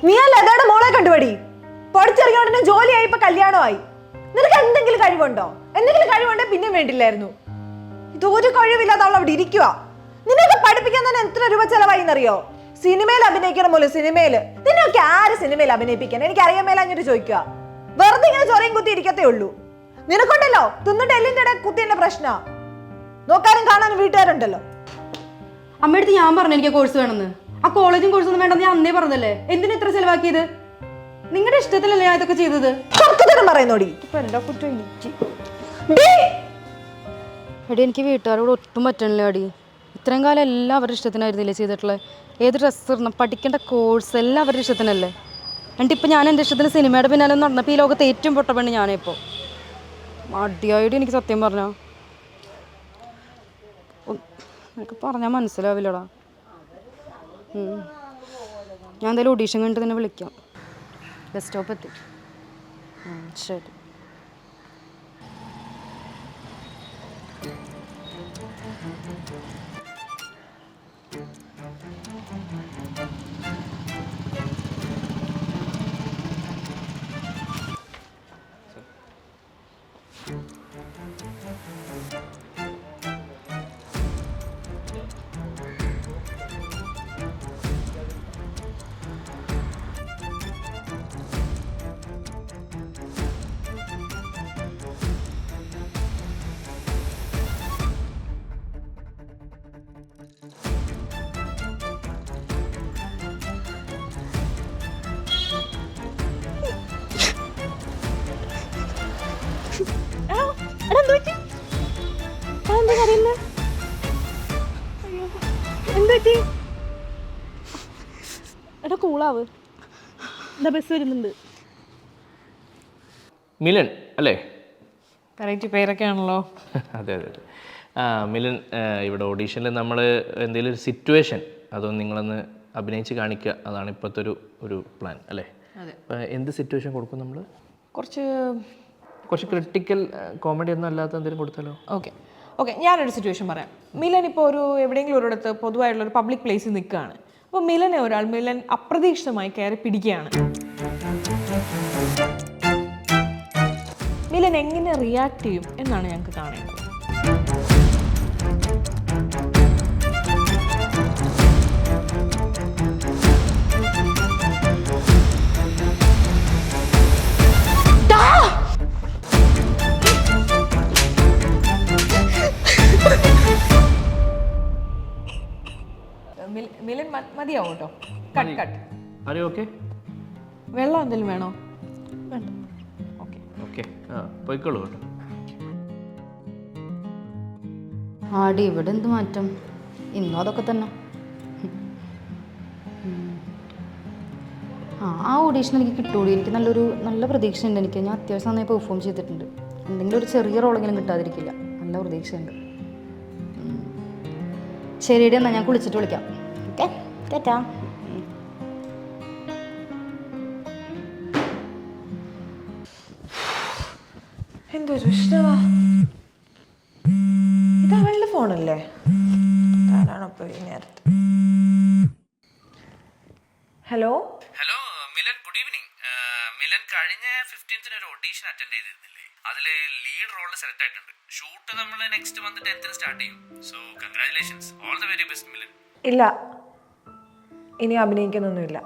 നീ ആ ലതയുടെ മോളെ കണ്ടുപടി. പഠിച്ചിറങ്ങിയോടെ ജോലിയായി, ഇപ്പൊ കല്യാണമായി. നിനക്ക് എന്തെങ്കിലും കഴിവുണ്ടോ? എന്തെങ്കിലും കഴിവുണ്ടെങ്കിൽ പിന്നെ വേണ്ടില്ലായിരുന്നു. ഇതൊരു കഴിവില്ലാതെ അവൾ അവിടെ ഇരിക്കുക. നിനക്ക് പഠിപ്പിക്കാൻ തന്നെ എത്ര രൂപ ചെലവായി എന്നറിയോ? സിനിമയിൽ അഭിനയിക്കണം പോലെ സിനിമയില്. നിന്നൊക്കെ ആര് സിനിമയിൽ അഭിനയിപ്പിക്കാൻ? എനിക്ക് അറിയാൻ മേലാഞ്ഞിട്ട് ചോദിക്കുക. വെറുതെ ഇങ്ങനെ ചൊറയും കുത്തി ഇരിക്കത്തേ ഉള്ളൂ. നിനക്കുണ്ടല്ലോ തിന്നിട്ട് എല്ലിന്റെ ഇടയിൽ കുത്തിന്റെ പ്രശ്ന. നോക്കാനും കാണാനും വീട്ടുകാരുണ്ടല്ലോ. അമ്മയടുത്ത് ഞാൻ പറഞ്ഞു എനിക്ക് കോഴ്സ് വേണമെന്ന്. ആ കോളേജും കോഴ്സൊന്നും വേണ്ടെന്ന് ഞാൻ അന്നേ പറഞ്ഞല്ലേ. എന്തിനാ ഇത്ര ചെലവാക്കിയത്? നിങ്ങളുടെ ഇഷ്ടത്തിലല്ലേ ഞാൻ ഇതൊക്കെ ചെയ്തത്. പറയുന്നോടി എടി എനിക്ക് വീട്ടുകാരോട് ഒട്ടും പറ്റണില്ല അടി. ഇത്രയും കാലം എല്ലാം അവരുടെ ഇഷ്ടത്തിനായിരുന്നില്ലേ ചെയ്തിട്ടുള്ളത്. ഏത് ഡ്രസ്സ് ഇടണം, പഠിക്കേണ്ട കോഴ്സ് എല്ലാം അവരുടെ ഇഷ്ടത്തിനല്ലേ. എന്നിട്ട് ഇപ്പം ഞാൻ എൻ്റെ ഇഷ്ടത്തിന് സിനിമയുടെ പിന്നാലെ നടന്നപ്പോൾ ഈ ലോകത്ത് ഏറ്റവും പൊട്ടപ്പെണ്ണ് ഞാനിപ്പോൾ. മടിയായിട്ട് എനിക്ക് സത്യം പറഞ്ഞാൽ എനിക്ക് പറഞ്ഞാൽ മനസ്സിലാവില്ലടാ. ഞാൻ എന്തായാലും ഓഡീഷൻ കണ്ടിട്ട് തന്നെ വിളിക്കാം. ബസ് സ്റ്റോപ്പ് എത്തി. ശരി. എടാ കൂളാവ്, എന്താ ബസ് വരുന്നുണ്ട്. മിലൻ അല്ലേ? വെറൈറ്റി പേരൊക്കെ ആണല്ലോ. അതെ അതെ അതെ. മിലൻ, ഇവിടെ ഓഡീഷനിൽ നമ്മൾ എന്തെങ്കിലും ഒരു സിറ്റുവേഷൻ അതൊന്ന് നിങ്ങളൊന്ന് അഭിനയിച്ച് കാണിക്കുക, അതാണ് ഇപ്പോഴത്തെ ഒരു പ്ലാൻ അല്ലേ? അപ്പോൾ എന്ത് സിറ്റുവേഷൻ കൊടുക്കും നമ്മൾ? കുറച്ച് ക്രിട്ടിക്കൽ കോമഡി ഒന്നും അല്ലാത്ത എന്തെങ്കിലും കൊടുത്താലോ? ഓക്കെ ഞാനൊരു സിറ്റുവേഷൻ പറയാം. മിലൻ ഇപ്പോൾ എവിടെയെങ്കിലും ഒരിടത്ത് പൊതുവായിട്ടുള്ള ഒരു പബ്ലിക് പ്ലേസിൽ നിൽക്കുകയാണ്. അപ്പോൾ മിലൻ അപ്രതീക്ഷിതമായി കയറി പിടിക്കുകയാണ്. മിലൻ എങ്ങനെ റിയാക്ട് ചെയ്യും എന്നാണ് ഞങ്ങൾക്ക് കാണേണ്ടത്. മിലൻ മതിയാവും കേട്ടോ. കട്ട്. ഓക്കെ, വെള്ളം എന്തെങ്കിലും വേണോ? വേണ്ട. ഓക്കെ പോയിക്കോളൂ കേട്ടോ. ആടി ഇവിടെ എന്ത് മാറ്റം? ഇന്നും അതൊക്കെ തന്നെ. ആ ഓഡീഷൻ എനിക്ക് കിട്ടൂടി. എനിക്ക് നല്ല പ്രതീക്ഷയുണ്ട്. ഞാൻ അത്യാവശ്യം നന്നായി പെർഫോം ചെയ്തിട്ടുണ്ട്. എന്തെങ്കിലും ഒരു ചെറിയ റോളെങ്കിലും കിട്ടാതിരിക്കില്ല. നല്ല പ്രതീക്ഷയുണ്ട്. ശരിയുടെ എന്നാൽ ഞാൻ കുളിച്ചിട്ട് വിളിക്കാം. ഓക്കെ കേട്ടാ. എന്തൊരു ഇഷ്ടമാ. ഇത് അവളുടെ ഫോണല്ലേ? ആരാണപ്പോ ഈ നേരത്തെ? Hello Milan, good evening. Milan കഴിഞ്ഞ 15th ഒരു ഓഡീഷൻ അറ്റൻഡ് ചെയ്തിരുന്നില്ലേ? അതിൽ ലീഡ് റോളിൽ സെലക്ട് ആയിട്ടുണ്ട്. ഷൂട്ട് നമ്മൾ നെക്സ്റ്റ് മന്ത് 10th സ്റ്റാർട്ട് ചെയ്യും. So congratulations, all the very best Milan. ഇല്ല, ഇനി അഭിനയിക്കുന്നൊന്നുമില്ല.